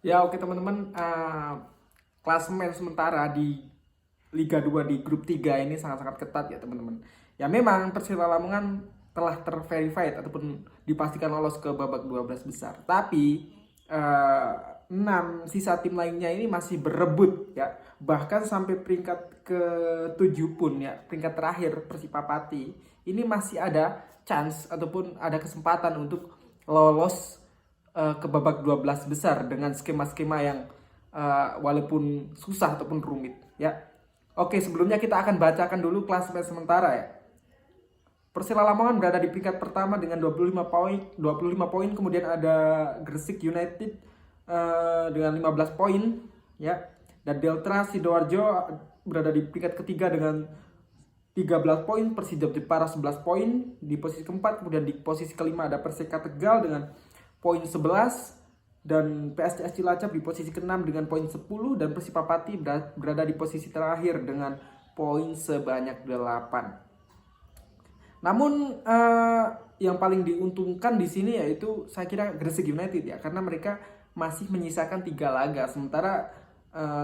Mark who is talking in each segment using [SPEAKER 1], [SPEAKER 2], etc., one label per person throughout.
[SPEAKER 1] Ya oke teman-teman, klasemen sementara di Liga 2 di grup 3 ini sangat-sangat ketat ya teman-teman. Ya memang Persela Lamongan telah terverified ataupun dipastikan lolos ke babak 12 besar. Tapi 6 sisa tim lainnya ini masih berebut ya. Bahkan sampai peringkat ke-7 pun ya, peringkat terakhir Persipapati ini masih ada chance ataupun ada kesempatan untuk lolos ke babak 12 besar dengan skema-skema yang walaupun susah ataupun rumit ya. Oke, sebelumnya kita akan bacakan dulu klasemen sementara ya. Persela Lamongan berada di peringkat pertama dengan 25 poin, kemudian ada Gresik United dengan 15 poin ya. Dan Delta Sidoarjo berada di peringkat ketiga dengan 13 poin, Persijap Jepara 11 poin di posisi keempat, kemudian di posisi kelima ada Perseka Tegal dengan poin 11 dan PSCS Cilacap di posisi ke-6 dengan poin 10 dan Persipapati berada di posisi terakhir dengan poin sebanyak 8. Namun yang paling diuntungkan di sini yaitu saya kira Gresik United ya, karena mereka masih menyisakan 3 laga sementara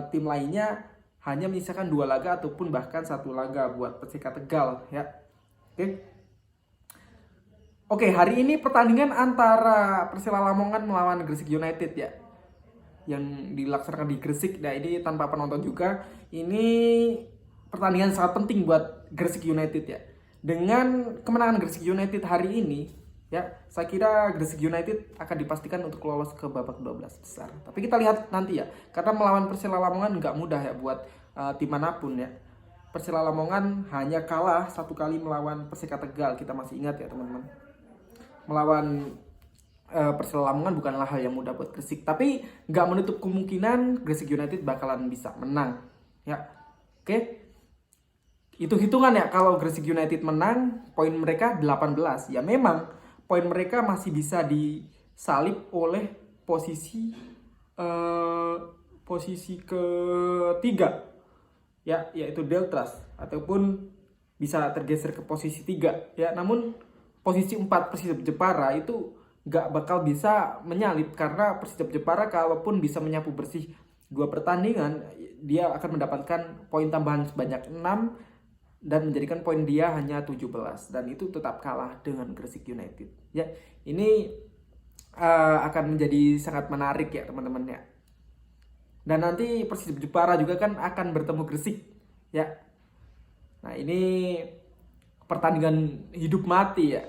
[SPEAKER 1] tim lainnya hanya menyisakan 2 laga ataupun bahkan 1 laga buat Persika Tegal ya. Oke. Oke, hari ini pertandingan antara Persela Lamongan melawan Gresik United ya, yang dilaksanakan di Gresik. Nah ini tanpa penonton juga. Ini pertandingan sangat penting buat Gresik United ya. Dengan kemenangan Gresik United hari ini ya, saya kira Gresik United akan dipastikan untuk lolos ke babak 12 besar. Tapi kita lihat nanti ya, karena melawan Persela Lamongan nggak mudah ya buat tim manapun ya. Persela Lamongan hanya kalah 1 kali melawan Persika Tegal, kita masih ingat ya teman-teman. Melawan Persela Lamongan bukanlah hal yang mudah buat Gresik, tapi nggak menutup kemungkinan Gresik United bakalan bisa menang ya. Oke, itu hitungan ya, kalau Gresik United menang poin mereka 18 ya. Memang poin mereka masih bisa disalip oleh posisi eh, posisi ketiga ya, yaitu Deltras, ataupun bisa tergeser ke posisi 3 ya. Namun posisi 4 Persijap Jepara itu nggak bakal bisa menyalip, karena Persijap Jepara kalaupun bisa menyapu bersih 2 pertandingan, dia akan mendapatkan poin tambahan sebanyak 6 dan menjadikan poin dia hanya 17, dan itu tetap kalah dengan Gresik United ya. Ini akan menjadi sangat menarik ya teman-teman ya. Dan nanti Persijap Jepara juga kan akan bertemu Gresik ya. Nah ini pertandingan hidup mati ya.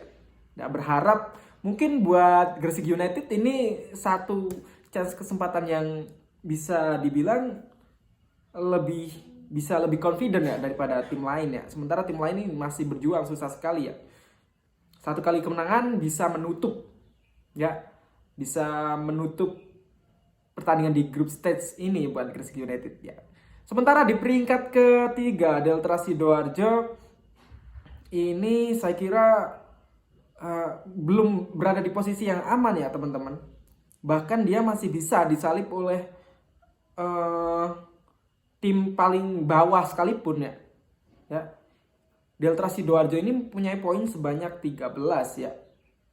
[SPEAKER 1] Nah berharap mungkin buat Gresik United ini satu chance kesempatan yang bisa dibilang lebih bisa lebih confident ya daripada tim lain ya. Sementara tim lain ini masih berjuang susah sekali ya. 1 kali kemenangan bisa menutup ya, bisa menutup pertandingan di grup stage ini buat Gresik United ya. Sementara di peringkat ketiga Delta Sidoarjo ini saya kira belum berada di posisi yang aman ya teman-teman. Bahkan dia masih bisa disalip oleh uh, tim paling bawah sekalipun ya. Ya. Delta Sidoarjo ini punya poin sebanyak 13 ya.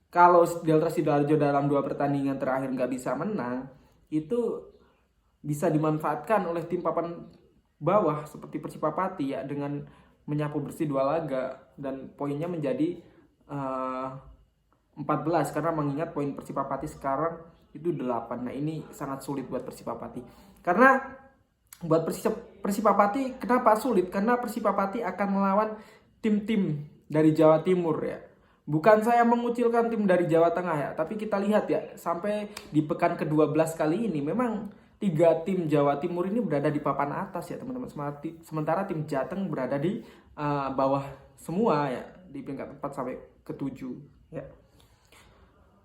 [SPEAKER 1] Kalau Delta Sidoarjo dalam 2 pertandingan terakhir nggak bisa menang, itu bisa dimanfaatkan oleh tim papan bawah seperti Persipapati ya, dengan menyapu bersih 2 laga dan poinnya menjadi 14, karena mengingat poin Persipapati sekarang itu 8. Nah ini sangat sulit buat Persipapati, karena buat Persipapati kenapa sulit, karena Persipapati akan melawan tim-tim dari Jawa Timur ya. Bukan saya mengucilkan tim dari Jawa Tengah ya, tapi kita lihat ya, sampai di pekan ke-12 kali ini memang 3 tim Jawa Timur ini berada di papan atas ya teman-teman. Sementara tim Jateng berada di bawah semua ya, di peringkat 4 sampai ke-7 ya.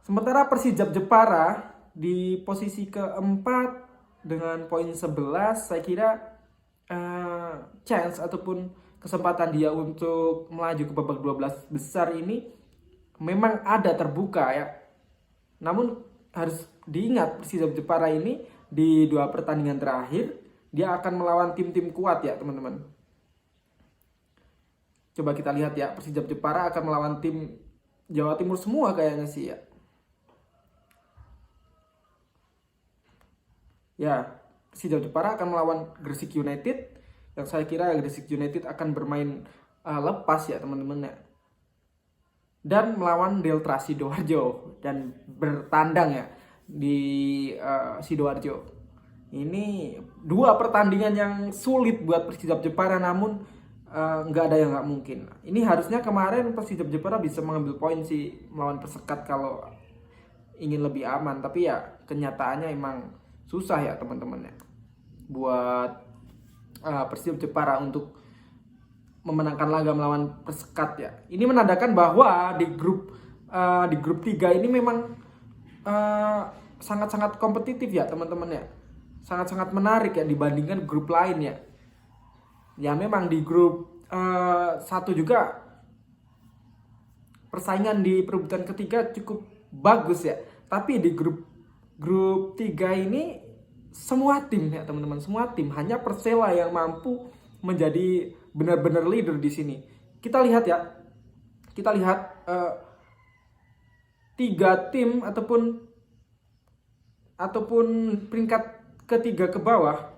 [SPEAKER 1] Sementara Persijap Jepara di posisi keempat dengan poin 11, saya kira chance ataupun kesempatan dia untuk melaju ke babak 12 besar ini memang ada, terbuka ya. Namun harus diingat Persijap Jepara ini di 2 pertandingan terakhir dia akan melawan tim-tim kuat ya teman-teman. Coba kita lihat ya, Persijap Jepara akan melawan tim Jawa Timur semua kayaknya sih ya. Ya, Persija Jepara akan melawan Gresik United, yang saya kira Gresik United akan bermain lepas ya teman-teman ya, dan melawan Delta Sidoarjo dan bertandang ya di Sidoarjo. Ini dua pertandingan yang sulit buat Persija Jepara, namun nggak ada yang nggak mungkin. Ini harusnya kemarin Persija Jepara bisa mengambil poin sih melawan Persekat kalau ingin lebih aman, tapi ya kenyataannya emang susah ya teman-teman ya buat Persija Jepara untuk memenangkan laga melawan Persekat ya. Ini menandakan bahwa di grup 3 ini memang sangat-sangat kompetitif ya teman-teman ya. Sangat-sangat menarik ya dibandingkan grup lain ya. Ya memang di grup 1 juga persaingan di perebutan ketiga cukup bagus ya. Tapi di grup 3 ini semua tim ya teman-teman, semua tim, hanya Persela yang mampu menjadi benar-benar leader di sini. Kita lihat ya. Kita lihat 3 tim ataupun peringkat ketiga ke bawah.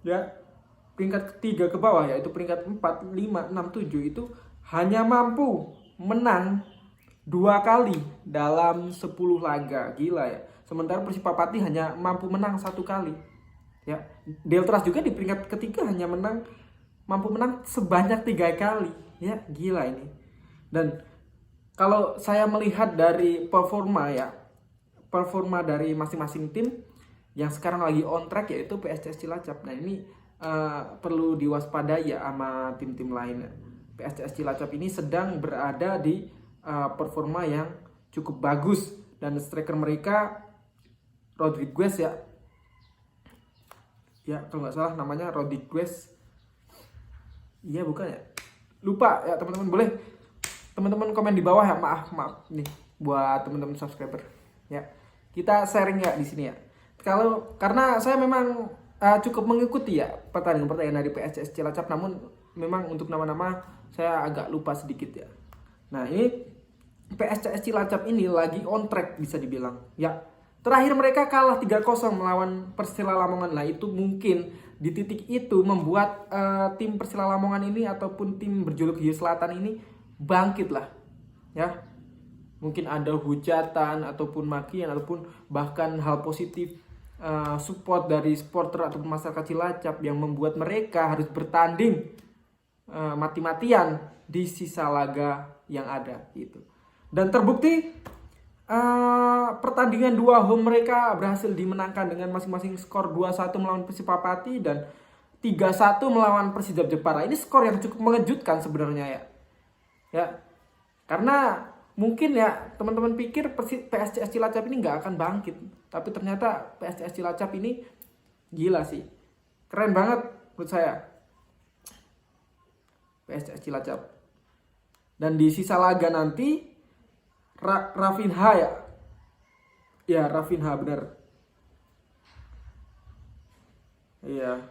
[SPEAKER 1] Ya. Peringkat ketiga ke bawah yaitu peringkat 4, 5, 6, 7 itu hanya mampu menang 2 kali dalam 10 laga. Gila ya. Sementara Persipapati hanya mampu menang 1 kali. Ya, Deltras juga di peringkat ketiga hanya mampu menang sebanyak 3 kali. Ya, gila ini. Dan kalau saya melihat dari performa dari masing-masing tim yang sekarang lagi on track yaitu PSCS Cilacap. Nah, ini perlu diwaspadai ya sama tim-tim lainnya. PSCS Cilacap ini sedang berada di performa yang cukup bagus dan striker mereka Rodriguez ya. Ya, kalau nggak salah namanya Rodriguez. Iya, bukan ya? Lupa ya teman-teman, boleh teman-teman komen di bawah ya. Maaf nih buat teman-teman subscriber. Ya. Kita sharing ya di sini ya. Karena saya memang cukup mengikuti ya pertandingan dari PSCS Cilacap, namun memang untuk nama-nama saya agak lupa sedikit ya. Nah, ini PSCS Cilacap ini lagi on track bisa dibilang. Ya. Terakhir mereka kalah 3-0 melawan Persela Lamongan. Nah, itu mungkin di titik itu membuat tim Persela Lamongan ini ataupun tim berjuluk Hiu Selatan ini bangkit lah. Ya. Mungkin ada hujatan ataupun makian ataupun bahkan hal positif support dari supporter ataupun masyarakat Cilacap yang membuat mereka harus bertanding mati-matian di sisa laga yang ada gitu. Dan terbukti pertandingan 2 home mereka berhasil dimenangkan dengan masing-masing skor 2-1 melawan Persipapati dan 3-1 melawan Persija Jepara. Ini skor yang cukup mengejutkan sebenarnya ya. Ya. Karena mungkin ya teman-teman pikir PSCS Cilacap ini nggak akan bangkit. Tapi ternyata PSCS Cilacap ini gila sih. Keren banget menurut saya. PSCS Cilacap. Dan di sisa laga nanti Rafinha ya. Ya, Rafinha benar. Iya.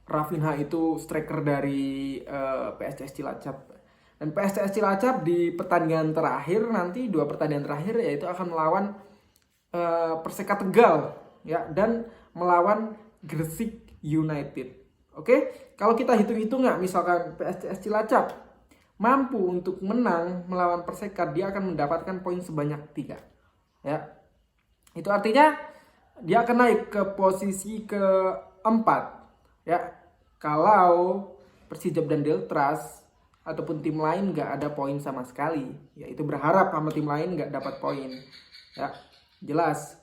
[SPEAKER 1] Rafinha itu striker dari PSCS Cilacap. Dan PSCS Cilacap di pertandingan terakhir nanti 2 pertandingan terakhir yaitu akan melawan Perseka Tegal ya dan melawan Gresik United. Oke, kalau kita hitung-hitung nggak, misalkan PSCS Cilacap mampu untuk menang melawan Perseka, dia akan mendapatkan poin sebanyak 3. Ya. Itu artinya dia akan naik ke posisi ke-4. Ya. Kalau Persijap dan Deltras ataupun tim lain nggak ada poin sama sekali, yaitu berharap sama tim lain nggak dapat poin. Ya, jelas.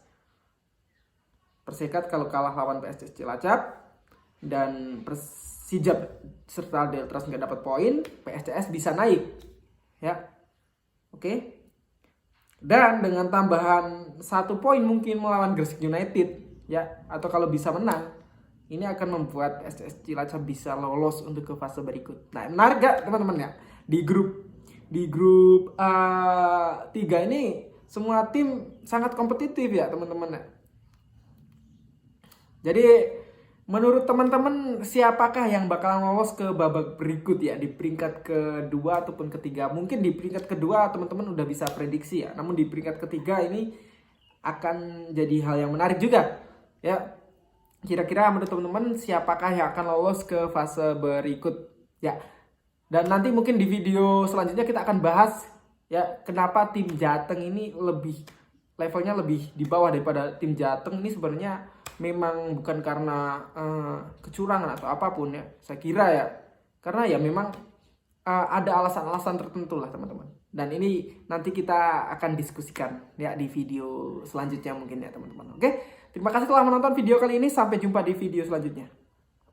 [SPEAKER 1] Persekat kalau kalah lawan PSCS Cilacap dan Persijap serta Deltras nggak dapat poin, PSCS bisa naik, ya, oke. Dan dengan tambahan 1 poin mungkin melawan Gresik United, ya, atau kalau bisa menang, ini akan membuat PSCS Cilacap bisa lolos untuk ke fase berikut. Nah, menarik gak teman-teman ya? Di grup 3 ini semua tim sangat kompetitif ya teman-teman ya. Jadi menurut teman-teman siapakah yang bakalan lolos ke babak berikut ya di peringkat kedua ataupun ketiga? Mungkin di peringkat kedua teman-teman udah bisa prediksi ya. Namun di peringkat ketiga ini akan jadi hal yang menarik juga ya. Kira-kira menurut teman-teman siapakah yang akan lolos ke fase berikut ya? Dan nanti mungkin di video selanjutnya kita akan bahas ya kenapa tim Jateng ini levelnya lebih di bawah daripada tim Jateng. Ini sebenarnya memang bukan karena kecurangan atau apapun ya, saya kira ya, karena ya memang ada alasan-alasan tertentu lah teman-teman. Dan ini nanti kita akan diskusikan ya di video selanjutnya mungkin ya teman-teman. Oke, terima kasih telah menonton video kali ini, sampai jumpa di video selanjutnya.